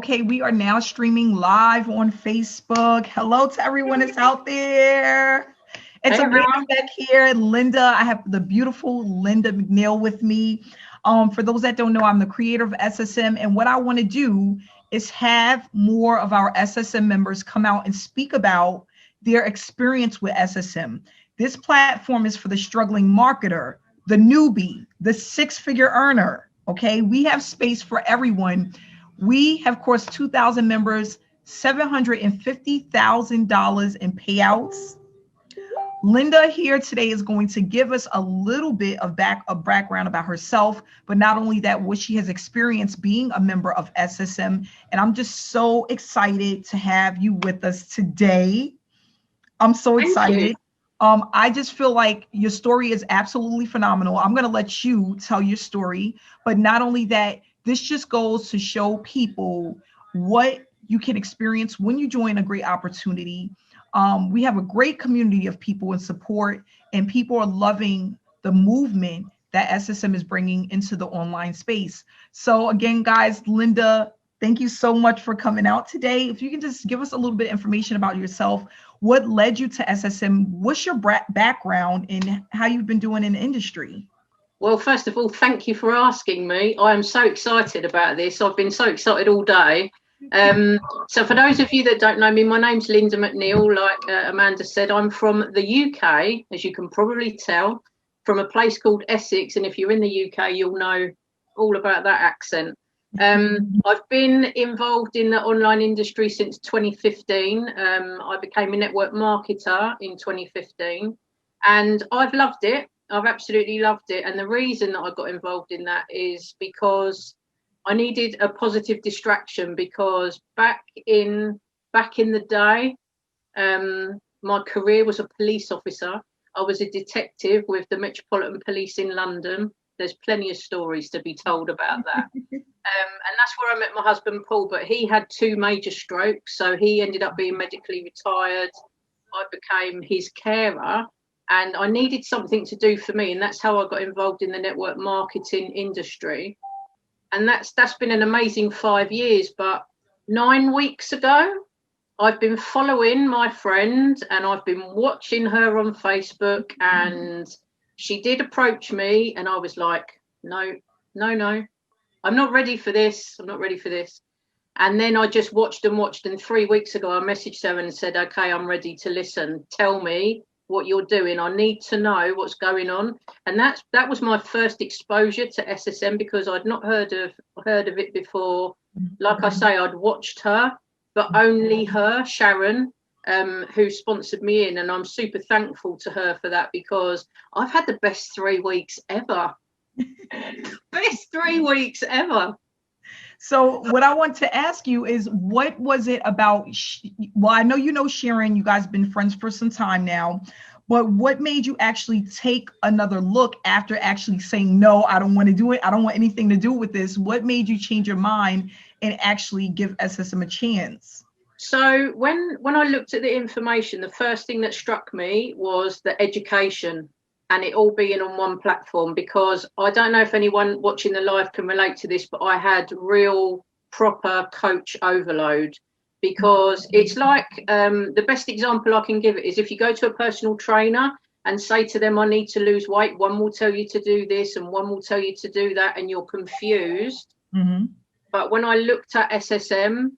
Okay, we are now streaming live on Facebook. Hello to everyone that's out there. It's Hey amazing everyone. back here. Linda, I have the beautiful Linda McNeil with me. For those that don't know, I'm the creator of SSM, and what I want to do is have more of our SSM members come out and speak about their experience with SSM. This platform is for the struggling marketer, the newbie, the six-figure earner. Okay, we have space for everyone. We have crossed 2,000 members, $750,000 in payouts. Linda here today is going to give us a little bit of background about herself, but not only that, what she has experienced being a member of SSM. And I'm just so excited to have you with us today. I'm so Thank you. excited. I just feel like your story is absolutely phenomenal. I'm going to let you tell your story, but not only that, this just goes to show people what you can experience when you join a great opportunity. We have a great community of people and support, and people are loving the movement that SSM is bringing into the online space. So again, guys, Linda, thank you so much for coming out today. If you can just give us a little bit of information about yourself, what led you to SSM? What's your background and how you've been doing in the industry? Well, first of all, thank you for asking me. I am so excited about this. I've been so excited all day. So for those of you that don't know me, my name's Linda McNeil. Like Amanda said, I'm from the UK, as you can probably tell, from a place called Essex. And if you're in the UK, you'll know all about that accent. I've been involved in the online industry since 2015. I became a network marketer in 2015, and I've loved it. I've absolutely loved it. And the reason that I got involved in that is because I needed a positive distraction, because back in the day, my career was a police officer. I was a detective with the Metropolitan Police in London. There's plenty of stories to be told about that. And that's where I met my husband, Paul, but he had two major strokes. So he ended up being medically retired. I became his carer, and I needed something to do for me. And that's how I got involved in the network marketing industry. And that's been an amazing 5 years. But 9 weeks ago, I've been following my friend and I've been watching her on Facebook, and she did approach me, and I was like, no, I'm not ready for this. I'm not ready for this. And then I just watched. And 3 weeks ago, I messaged her and said, okay, I'm ready to listen. Tell me what you're doing. I need to know what's going on. And that was my first exposure to SSM, because I'd not heard of it before. Like I say, I'd watched her, but only her, Sharon, who sponsored me in. And I'm super thankful to her for that, because I've had the best 3 weeks ever. Best 3 weeks ever. So what I want to ask you is, what was it about? Well, I know you know Sharon, you guys have been friends for some time now, but what made you actually take another look after actually saying, no, I don't want to do it. I don't want anything to do with this. What made you change your mind and actually give SSM a chance? So when I looked at the information, the first thing that struck me was the education, and it all being on one platform. Because I don't know if anyone watching the live can relate to this, but I had real proper coach overload. Because it's like, the best example I can give it is if you go to a personal trainer and say to them, I need to lose weight, one will tell you to do this and one will tell you to do that, and you're confused. But when I looked at SSM,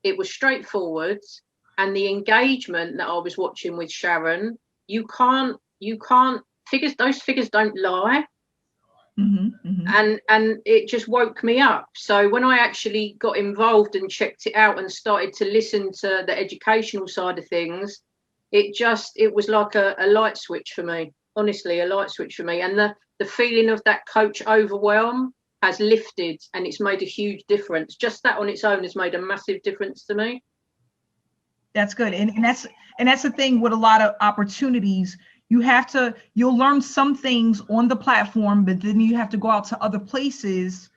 it was straightforward. And the engagement that I was watching with Sharon, you can't those figures don't lie. And it just woke me up. So when I actually got involved and checked it out and started to listen to the educational side of things, it was like a light switch for me. Honestly, a light switch for me. And the feeling of that coach overwhelm has lifted, and it's made a huge difference. Just that on its own has made a massive difference to me. That's good. And that's the thing with a lot of opportunities. You'll learn some things on the platform, but then you have to go out to other places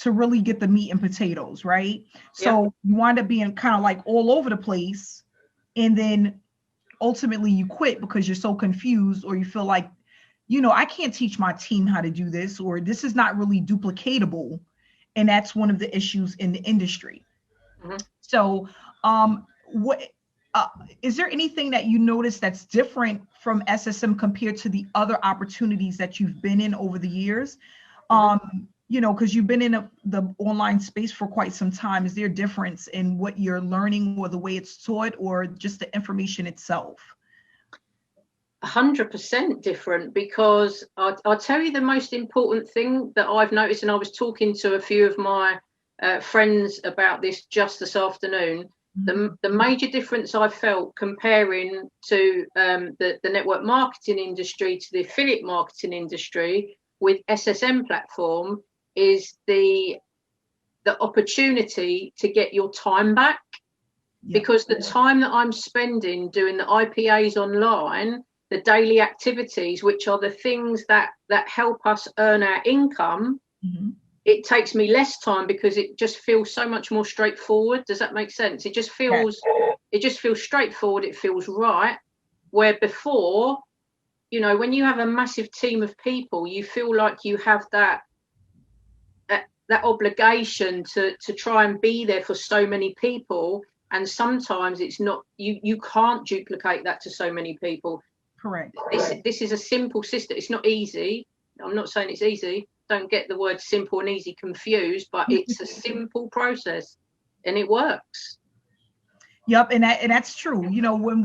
to really get the meat and potatoes, right? So you wind up being kind of like all over the place, and then ultimately you quit because you're so confused, or you feel like, I can't teach my team how to do this, or this is not really duplicatable. And that's one of the issues in the industry. Mhm. So what is there anything that you notice that's different from SSM compared to the other opportunities that you've been in over the years? You know, because you've been in the online space for quite some time. Is there a difference in what you're learning or the way it's taught or just the information itself? 100% different, because I'll tell you the most important thing that I've noticed, and I was talking to a few of my friends about this just this afternoon. The major difference I felt comparing to the network marketing industry to the affiliate marketing industry with SSM platform is the opportunity to get your time back. Because the time that I'm spending doing the IPAs online, the daily activities, which are the things that help us earn our income, it takes me less time because it just feels so much more straightforward. Does that make sense? It just feels straightforward. It feels right. Where before, you know, when you have a massive team of people, you feel like you have that obligation to try and be there for so many people. And sometimes it's not, you can't duplicate that to so many people. Correct. This is a simple system. It's not easy. I'm not saying it's easy. Don't get the word simple and easy confused, but it's a simple process and it works. Yep, and that's true. You know, when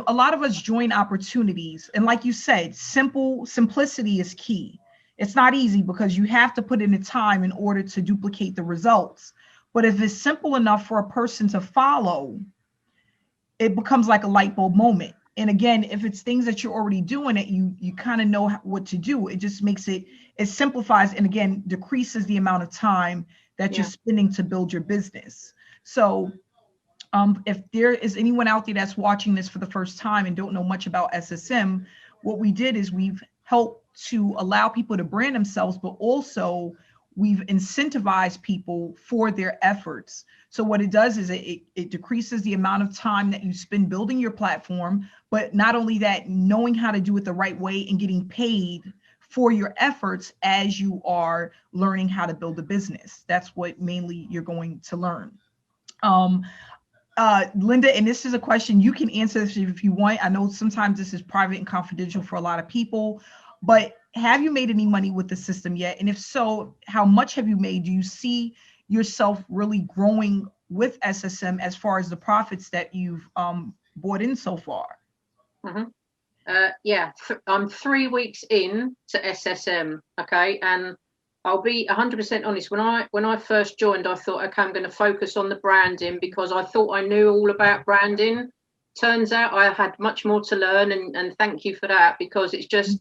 a lot of us join opportunities, and like you said, simplicity is key. It's not easy because you have to put in the time in order to duplicate the results. But if it's simple enough for a person to follow, it becomes like a light bulb moment. And again, if it's things that you're already doing it, you kind of know what to do. It just makes it simplifies and again decreases the amount of time that you're spending to build your business. So if there is anyone out there that's watching this for the first time and don't know much about SSM, what we did is we've helped to allow people to brand themselves, but also we've incentivized people for their efforts. So what it does is it decreases the amount of time that you spend building your platform, but not only that, knowing how to do it the right way and getting paid for your efforts as you are learning how to build a business. That's what mainly you're going to learn. Linda, and this is a question you can answer this if you want. I know sometimes this is private and confidential for a lot of people, but have you made any money with the system yet? And if so, how much have you made? Do you see yourself really growing with SSM as far as the profits that you've brought in so far? I'm 3 weeks in to SSM, okay, and I'll be 100% honest. When I first joined, I thought, okay, I'm going to focus on the branding because I thought I knew all about branding. Turns out I had much more to learn, and thank you for that, because it's just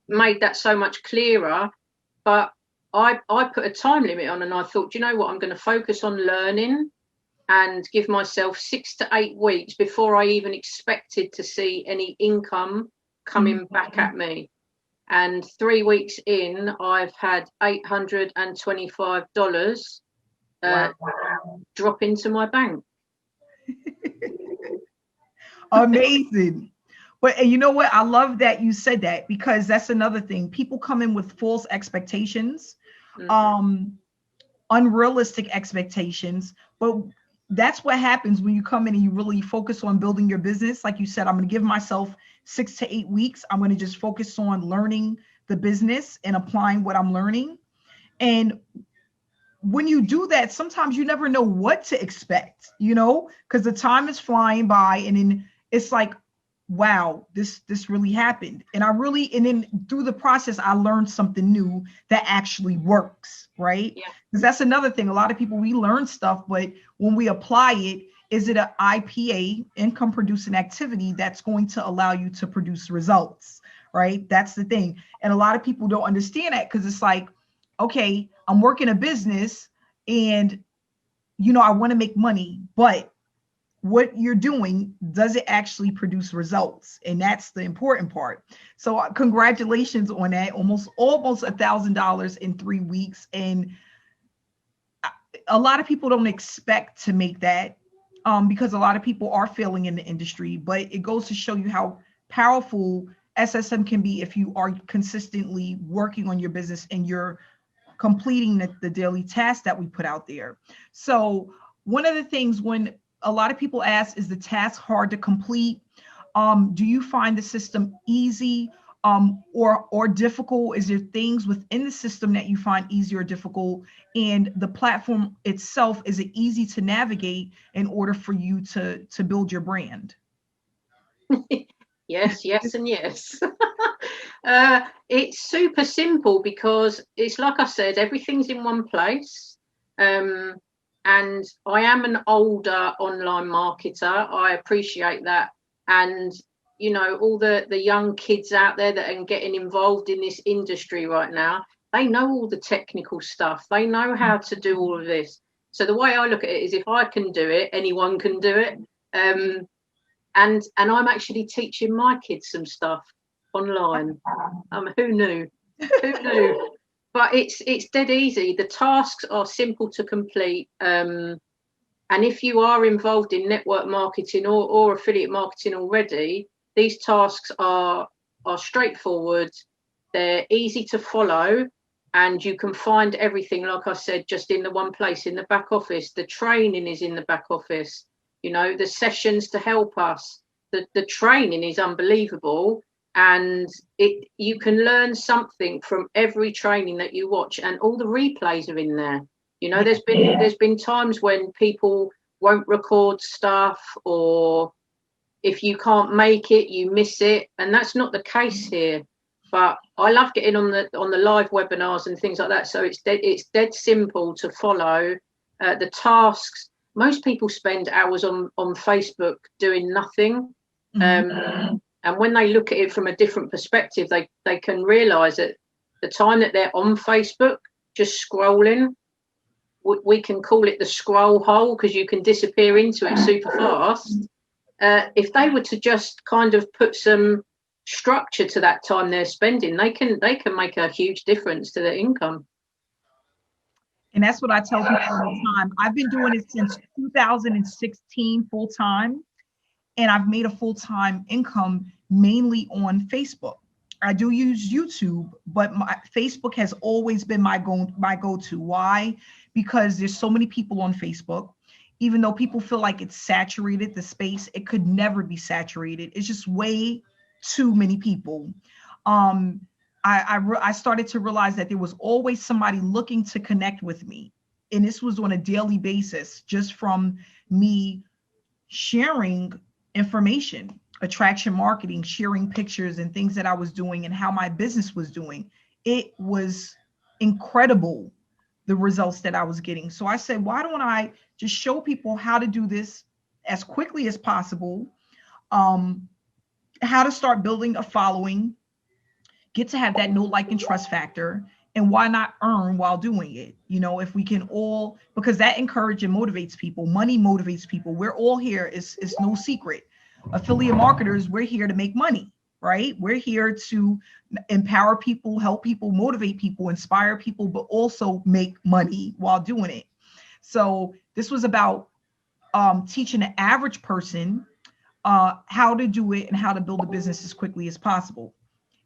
made that so much clearer. But I put a time limit on, and I thought, you know what, I'm going to focus on learning and give myself 6 to 8 weeks before I even expected to see any income coming back at me. And 3 weeks in, I've had $825 drop into my bank. Amazing. And you know what? I love that you said that, because that's another thing. People come in with false expectations, unrealistic expectations. But that's what happens when you come in and you really focus on building your business. Like you said, I'm going to give myself 6 to 8 weeks. I'm going to just focus on learning the business and applying what I'm learning. And when you do that, sometimes you never know what to expect, you know, because the time is flying by, and then it's like, wow, this really happened. And then through the process, I learned something new that actually works, right? Yeah. Because that's another thing. A lot of people, we learn stuff, but when we apply it, is it an IPA, income producing activity, that's going to allow you to produce results, right? That's the thing. And a lot of people don't understand that, because it's like, okay, I'm working a business and, you know, I want to make money, but what you're doing, does it actually produce results? And that's the important part. So congratulations on that. Almost $1,000 in 3 weeks. And a lot of people don't expect to make that because a lot of people are failing in the industry, but it goes to show you how powerful SSM can be if you are consistently working on your business and you're completing the daily tasks that we put out there. So one of the things when a lot of people ask, is the task hard to complete? Do you find the system easy or difficult? Is there things within the system that you find easy or difficult? And the platform itself, is it easy to navigate in order for you to build your brand? Yes, yes, and yes. It's super simple because it's like I said, everything's in one place. And I am an older online marketer. I appreciate that. And, you know, all the young kids out there that are getting involved in this industry right now, they know all the technical stuff. They know how to do all of this. So the way I look at it is, if I can do it, anyone can do it. And I'm actually teaching my kids some stuff online. Who knew? Who knew? But it's dead easy. The tasks are simple to complete. And if you are involved in network marketing or affiliate marketing already, these tasks are straightforward. They're easy to follow, and you can find everything, like I said, just in the one place, in the back office. The training is in the back office. You know, the sessions to help us. The training is unbelievable. And you can learn something from every training that you watch, and all the replays are in there. You know, there's been times when people won't record stuff, or if you can't make it, you miss it, and that's not the case here. But I love getting on the live webinars and things like that. So it's dead simple to follow. The tasks. Most people spend hours on Facebook doing nothing. And when they look at it from a different perspective, they can realize that the time that they're on Facebook, just scrolling, we can call it the scroll hole, because you can disappear into it super fast. If they were to just kind of put some structure to that time they're spending, they can make a huge difference to their income. And that's what I tell people all the time. I've been doing it since 2016 full time. And I've made a full-time income mainly on Facebook. I do use YouTube, but Facebook has always been my go-to. Why? Because there's so many people on Facebook. Even though people feel like it's saturated, the space, it could never be saturated. It's just way too many people. I started to realize that there was always somebody looking to connect with me. And this was on a daily basis, just from me sharing information, attraction marketing, sharing pictures and things that I was doing and how my business was doing. It was incredible, the results that I was getting. So I said, why don't I just show people how to do this as quickly as possible, how to start building a following, get to have that know, like, and trust factor, and why not earn while doing it? You know, if we can all, because that encourages and motivates people. Money motivates people. We're all here. It's no secret. Affiliate marketers, we're here to make money, right? We're here to empower people, help people, motivate people, inspire people, but also make money while doing it. So this was about teaching the average person how to do it and how to build a business as quickly as possible.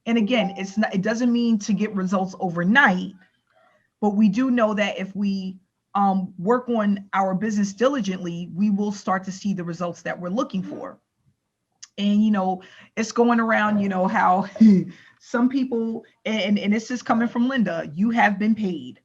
And again, it doesn't mean to get results overnight, but we do know that if we work on our business diligently, we will start to see the results that we're looking for. And, you know, it's going around, you know, how some people, and this is coming from Linda, you have been paid.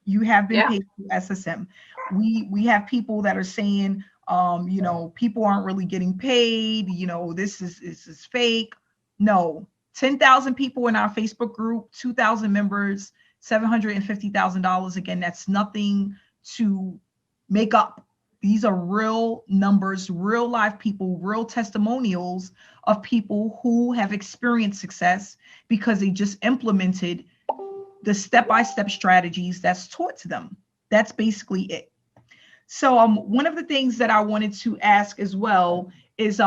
You have been paid through SSM. We have people that are saying, you know, people aren't really getting paid. You know, this is fake. No. 10,000 people in our Facebook group, 2,000 members, $750,000. Again, that's nothing to make up. These are real numbers, real live people, real testimonials of people who have experienced success because they just implemented the step-by-step strategies that's taught to them. That's basically it. So one of the things that I wanted to ask as well is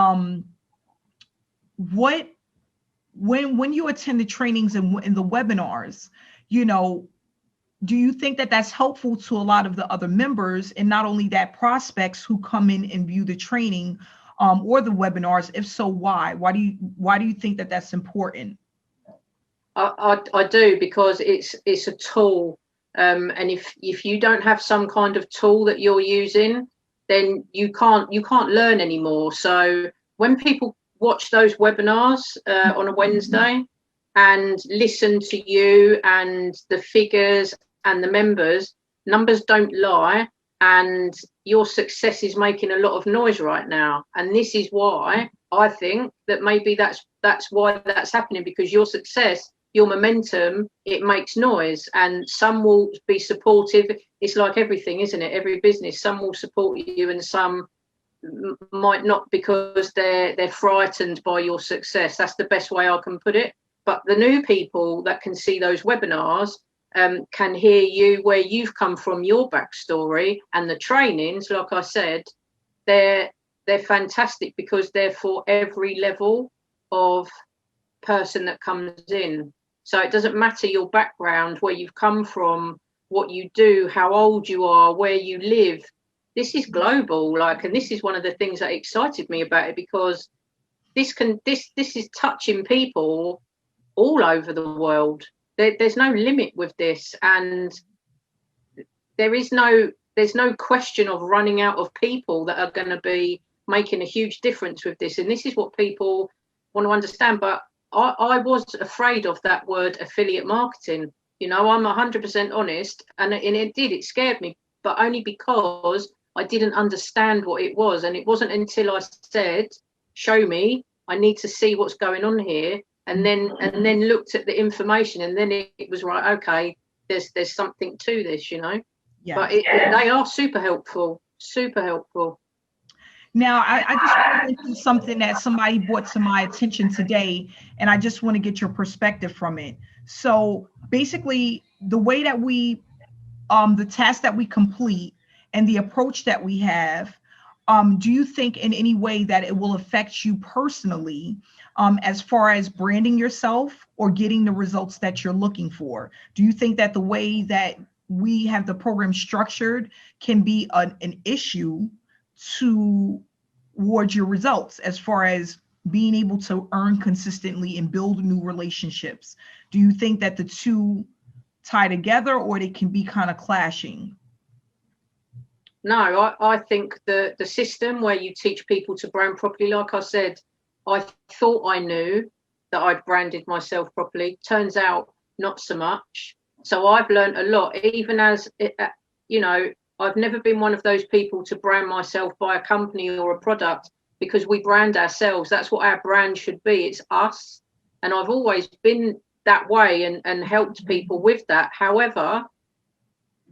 when you attend the trainings and the webinars, you know, do you think that that's helpful to a lot of the other members, and not only that, prospects who come in and view the training or the webinars? If so, why? Why do you think that that's important? I do, because it's a tool. And if you don't have some kind of tool that you're using, then you can't learn anymore. So when people watch those webinars on a Wednesday and listen to you and the figures and the numbers don't lie, and your success is making a lot of noise right now. And this is why I think that maybe that's why that's happening, because your success, your momentum, it makes noise, and some will be supportive. It's like everything, isn't it? Every business, some will support you and some might not, because they're frightened by your success. That's the best way I can put it. But the new people that can see those webinars can hear you, where you've come from, your backstory, and the trainings, like I said, they're fantastic, because they're for every level of person that comes in. So it doesn't matter your background, where you've come from, what you do, how old you are, where you live. This is global, and this is one of the things that excited me about it, because this is touching people all over the world. There's no limit with this, and there's no question of running out of people that are going to be making a huge difference with this. And this is what people want to understand. But I was afraid of that word, affiliate marketing. I'm 100% honest, and it scared me, but only because I didn't understand what it was. And it wasn't until I said, show me, I need to see what's going on here, and then looked at the information, and then it was right, okay, there's something to this, Yeah. But they are super helpful. Now, I just want to do something that somebody brought to my attention today, and I just want to get your perspective from it. So basically, the way that we, the task that we complete and the approach that we have, do you think in any way that it will affect you personally, as far as branding yourself or getting the results that you're looking for? Do you think that the way that we have the program structured can be an issue towards your results, as far as being able to earn consistently and build new relationships? Do you think that the two tie together, or they can be kind of clashing? No, I think the system where you teach people to brand properly, like I said, I thought I knew that I'd branded myself properly. Turns out not so much. So I've learned a lot, even as, I've never been one of those people to brand myself by a company or a product, because we brand ourselves. That's what our brand should be. It's us. And I've always been that way and helped people with that. However,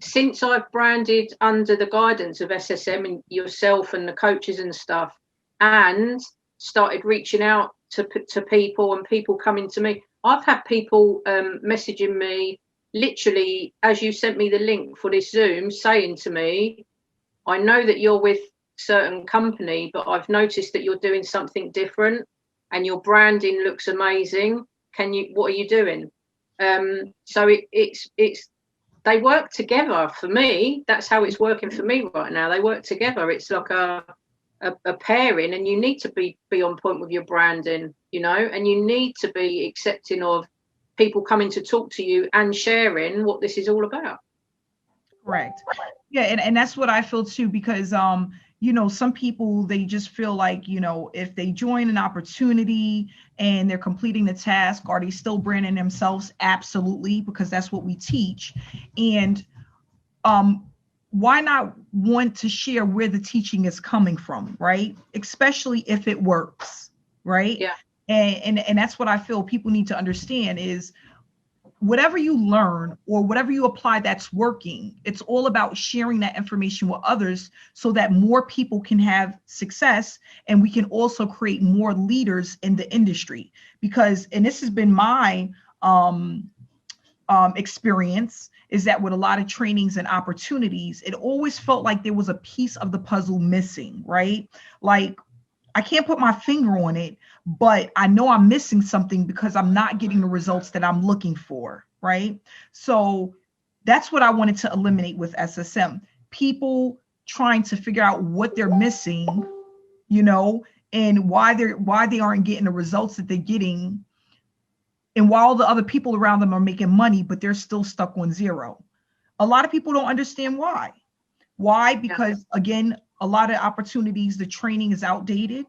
since I've branded under the guidance of SSM and yourself and the coaches and stuff, and started reaching out to people, and people coming to me, I've had people messaging me literally as you sent me the link for this Zoom, saying to me, I know that you're with certain company, but I've noticed that you're doing something different and your branding looks amazing. What are you doing? So it's they work together for me. That's how it's working for me right now. They work together. It's like a pairing, and you need to be on point with your branding, and you need to be accepting of people coming to talk to you and sharing what this is all about. Correct. Yeah, and that's what I feel too, because some people, they just feel like, if they join an opportunity and they're completing the task, are they still branding themselves? Absolutely, because that's what we teach. And why not want to share where the teaching is coming from, right? Especially if it works, right? Yeah. And that's what I feel people need to understand is, whatever you learn or whatever you apply that's working, it's all about sharing that information with others so that more people can have success, and we can also create more leaders in the industry. Because, and this has been my experience, is that with a lot of trainings and opportunities, it always felt like there was a piece of the puzzle missing, right? Like, I can't put my finger on it, but I know I'm missing something because I'm not getting the results that I'm looking for, right? So that's what I wanted to eliminate with SSM. People trying to figure out what they're missing, and why they aren't getting the results that they're getting, and while the other people around them are making money, but they're still stuck on zero. A lot of people don't understand why. Why? Because again, a lot of opportunities, the training is outdated.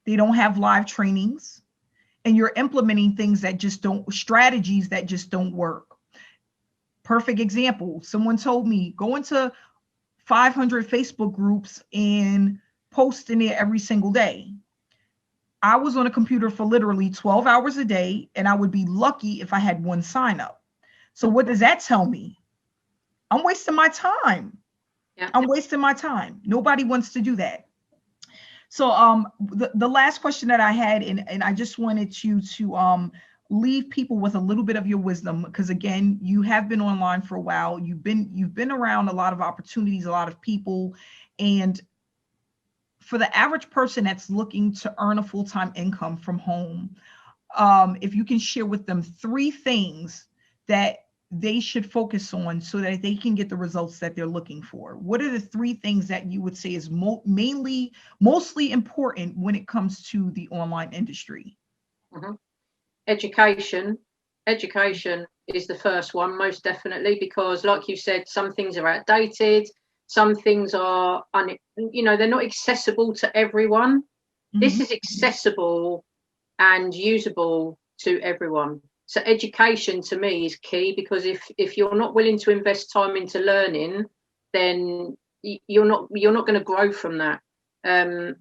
They don't have live trainings, and you're implementing things that just don't, strategies that just don't work. Perfect example. Someone told me, go into 500 Facebook groups and post in it every single day. I was on a computer for literally 12 hours a day, and I would be lucky if I had one sign up. So what does that tell me? I'm wasting my time. I'm wasting my time. Nobody wants to do that. So the last question that I had, and I just wanted you to leave people with a little bit of your wisdom, because again, you have been online for a while. You've been around a lot of opportunities, a lot of people, and for the average person that's looking to earn a full-time income from home, if you can share with them 3 things that they should focus on so that they can get the results that they're looking for. What are the 3 things that you would say is mostly important when it comes to the online industry? Mm-hmm. Education is the first one, most definitely, because like you said, some things are outdated, some things are, they're not accessible to everyone. Mm-hmm. This is accessible and usable to everyone. So education to me is key, because if you're not willing to invest time into learning, then you're not going to grow from that.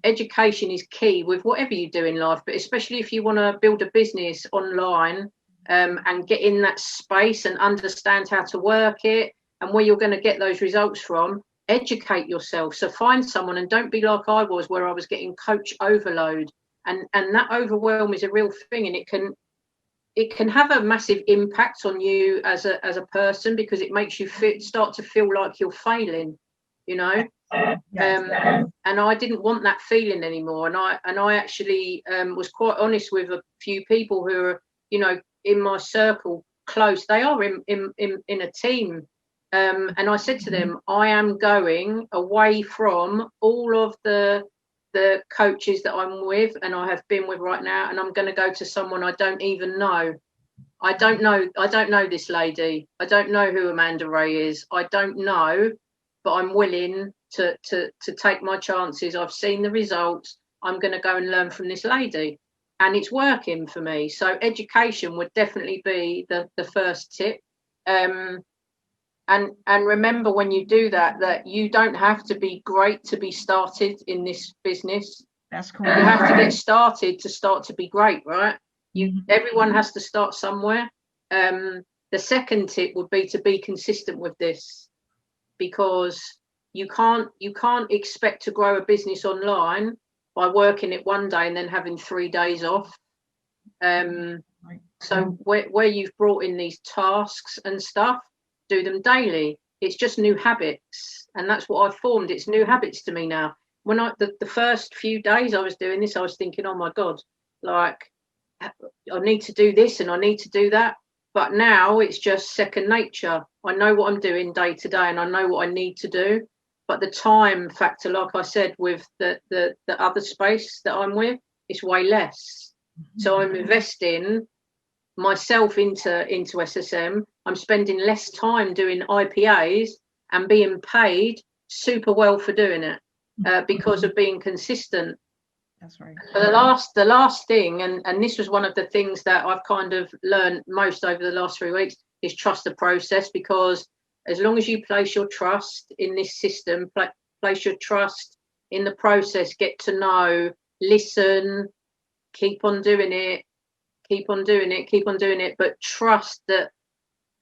Education is key with whatever you do in life, but especially if you want to build a business online, and get in that space and understand how to work it and where you're going to get those results from. Educate yourself. So find someone, and don't be like I was, where I was getting coach overload, and that overwhelm is a real thing, and it can have a massive impact on you as a person, because it makes you start to feel like you're failing, Yes. And I didn't want that feeling anymore. And I actually was quite honest with a few people who are, in my circle close. They are in a team. And I said to them, I am going away from all of the coaches that I'm with and I have been with right now, and I'm going to go to someone I don't even know. I don't know this lady. I don't know who Amanda Wray is. I don't know, but I'm willing to take my chances. I've seen the results. I'm going to go and learn from this lady, and it's working for me. So education would definitely be the first tip. And remember, when you do that you don't have to be great to be started in this business. That's correct. You have to get started to start to be great, right? Everyone has to start somewhere. The second tip would be to be consistent with this, because you can't expect to grow a business online by working it one day and then having 3 days off. So where you've brought in these tasks and stuff, do them daily. It's just new habits, and that's what I've formed. It's new habits to me now. When the first few days I was doing this, I was thinking, oh my God, like I need to do this and I need to do that. But now it's just second nature. I know what I'm doing day to day, and I know what I need to do. But the time factor, like I said, with the other space that I'm with, it's way less. So I'm investing myself into SSM. I'm spending less time doing IPAs and being paid super well for doing it, because of being consistent. That's right. The last thing, and this was one of the things that I've kind of learned most over the last 3 weeks, is trust the process. Because as long as you place your trust in this system, place your trust in the process, get to know, listen, keep on doing it, but trust that,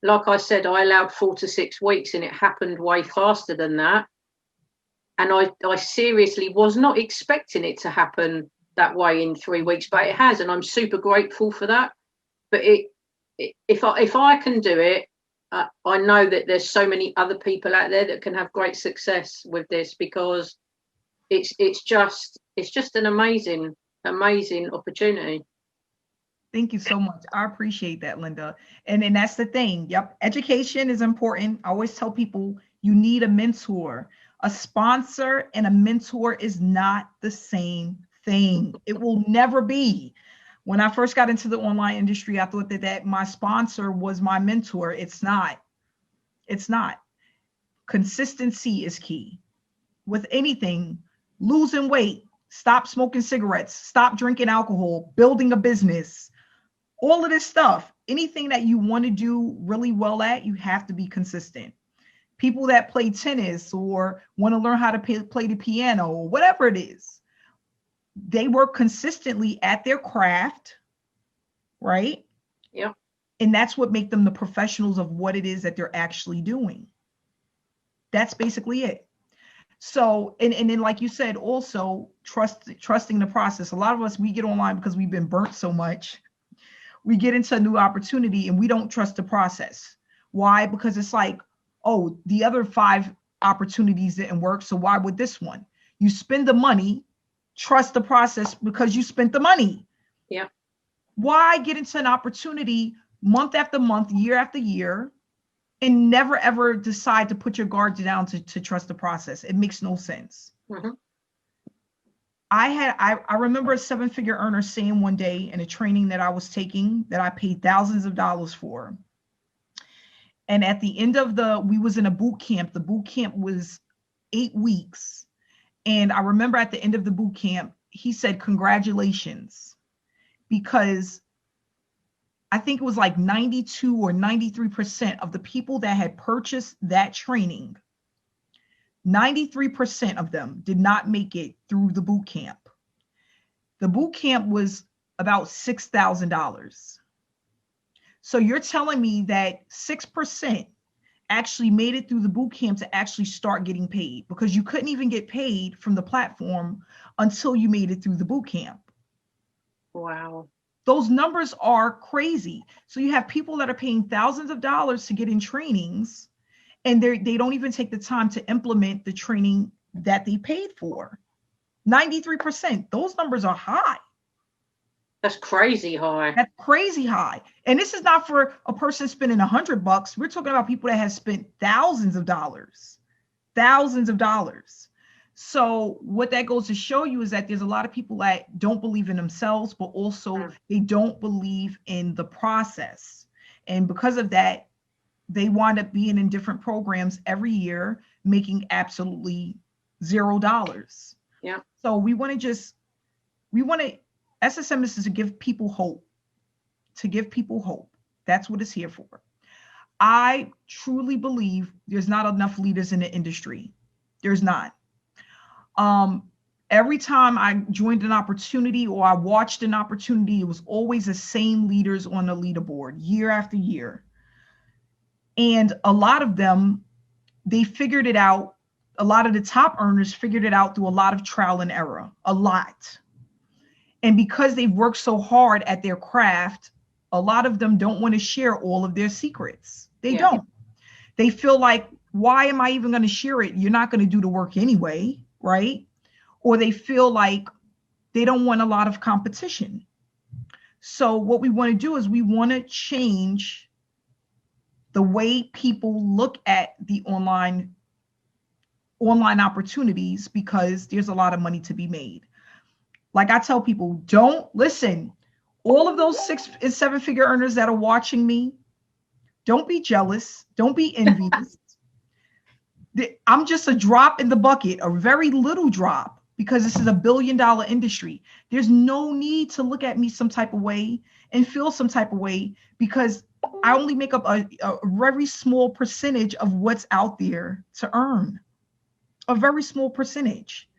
like I said, I allowed 4 to 6 weeks and it happened way faster than that. And I seriously was not expecting it to happen that way in 3 weeks, but it has, and I'm super grateful for that. But if I can do it, I know that there's so many other people out there that can have great success with this, because it's just an amazing opportunity. Thank you so much. I appreciate that, Linda. And that's the thing. Yep. Education is important. I always tell people you need a mentor. A sponsor and a mentor is not the same thing. It will never be. When I first got into the online industry, I thought that my sponsor was my mentor. It's not. It's not. Consistency is key. With anything, losing weight, stop smoking cigarettes, stop drinking alcohol, building a business, all of this stuff, anything that you want to do really well at, you have to be consistent. People that play tennis or want to learn how to play the piano or whatever it is, they work consistently at their craft, right? Yeah. And that's what makes them the professionals of what it is that they're actually doing. That's basically it. So, and then like you said, also trusting the process. A lot of us, we get online because we've been burnt so much. We get into a new opportunity and we don't trust the process. Why? Because it's like, oh, the other 5 opportunities didn't work, so why would this one? You spend the money, trust the process because you spent the money. Yeah. Why get into an opportunity month after month, year after year, and never ever decide to put your guard down to trust the process? It makes no sense. Mm-hmm. I remember a 7-figure earner saying one day in a training that I was taking that I paid thousands of dollars for. And at the end of we was in a boot camp. The boot camp was 8 weeks. And I remember at the end of the boot camp, he said, congratulations, because I think it was like 92 or 93% of the people that had purchased that training, 93% of them did not make it through the boot camp. The boot camp was about $6,000. So you're telling me that 6% actually made it through the boot camp to actually start getting paid, because you couldn't even get paid from the platform until you made it through the boot camp. Wow. Those numbers are crazy. So you have people that are paying thousands of dollars to get in trainings, and they don't even take the time to implement the training that they paid for. 93%. Those numbers are high. That's crazy high. That's crazy high. And this is not for a person spending $100. We're talking about people that have spent thousands of dollars. So what that goes to show you is that there's a lot of people that don't believe in themselves, but also they don't believe in the process. And because of that, they wind up being in different programs every year, making absolutely $0. Yeah. So SSM is to give people hope, That's what it's here for. I truly believe there's not enough leaders in the industry. There's not. Every time I joined an opportunity or I watched an opportunity, it was always the same leaders on the leaderboard year after year. And a lot of them, they figured it out. A lot of the top earners figured it out through a lot of trial and error, a lot. And because they've worked so hard at their craft, a lot of them don't want to share all of their secrets. They don't. They feel like, why am I even going to share it? You're not going to do the work anyway, right? Or they feel like they don't want a lot of competition. So what we want to do is we want to change the way people look at the online opportunities, because there's a lot of money to be made. Like I tell people, don't listen. All of those 6 and 7-figure earners that are watching me, don't be jealous. Don't be envious. I'm just a drop in the bucket, a very little drop, because this is a $1 billion industry. There's no need to look at me some type of way and feel some type of way, because I only make up a very small percentage of what's out there to earn. A very small percentage.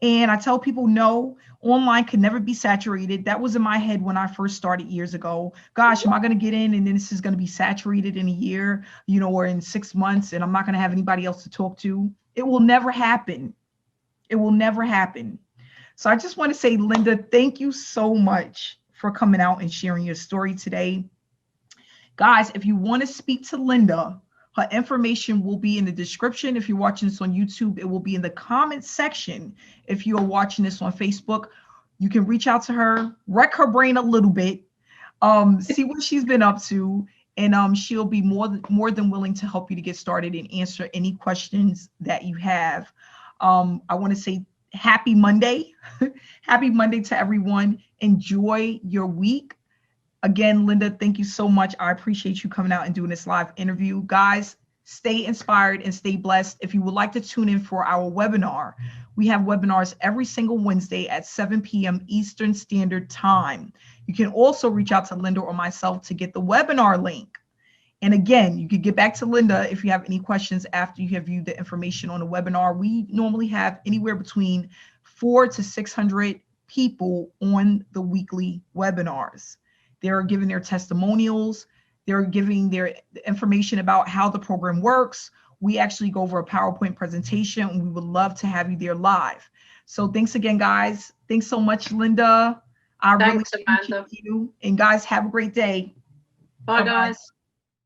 And I tell people, no, online can never be saturated. That was in my head when I first started years ago. Gosh, am I going to get in and then this is going to be saturated in a year, or in 6 months, and I'm not going to have anybody else to talk to? It will never happen. It will never happen. So I just want to say, Linda, thank you so much for coming out and sharing your story today. Guys, if you want to speak to Linda, her information will be in the description. If you're watching this on YouTube, it will be in the comment section. If you're watching this on Facebook, you can reach out to her, wreck her brain a little bit, see what she's been up to, and she'll be more than willing to help you to get started and answer any questions that you have. I want to say happy Monday. Happy Monday to everyone. Enjoy your week. Again, Linda, thank you so much. I appreciate you coming out and doing this live interview. Guys, Stay inspired and stay blessed. If you would like to tune in for our webinar, we have webinars every single Wednesday at 7 p.m. Eastern Standard Time. You can also reach out to Linda or myself to get the webinar link. And again, you could get back to Linda if you have any questions after you have viewed the information on the webinar. We normally have anywhere between 400 to 600 people on the weekly webinars. They're giving their testimonials. They're giving their information about how the program works. We actually go over a PowerPoint presentation, and we would love to have you there live. So thanks again, guys. Thanks so much, Linda. Thanks, really Amanda. appreciate you. And guys, have a great day. Bye, guys.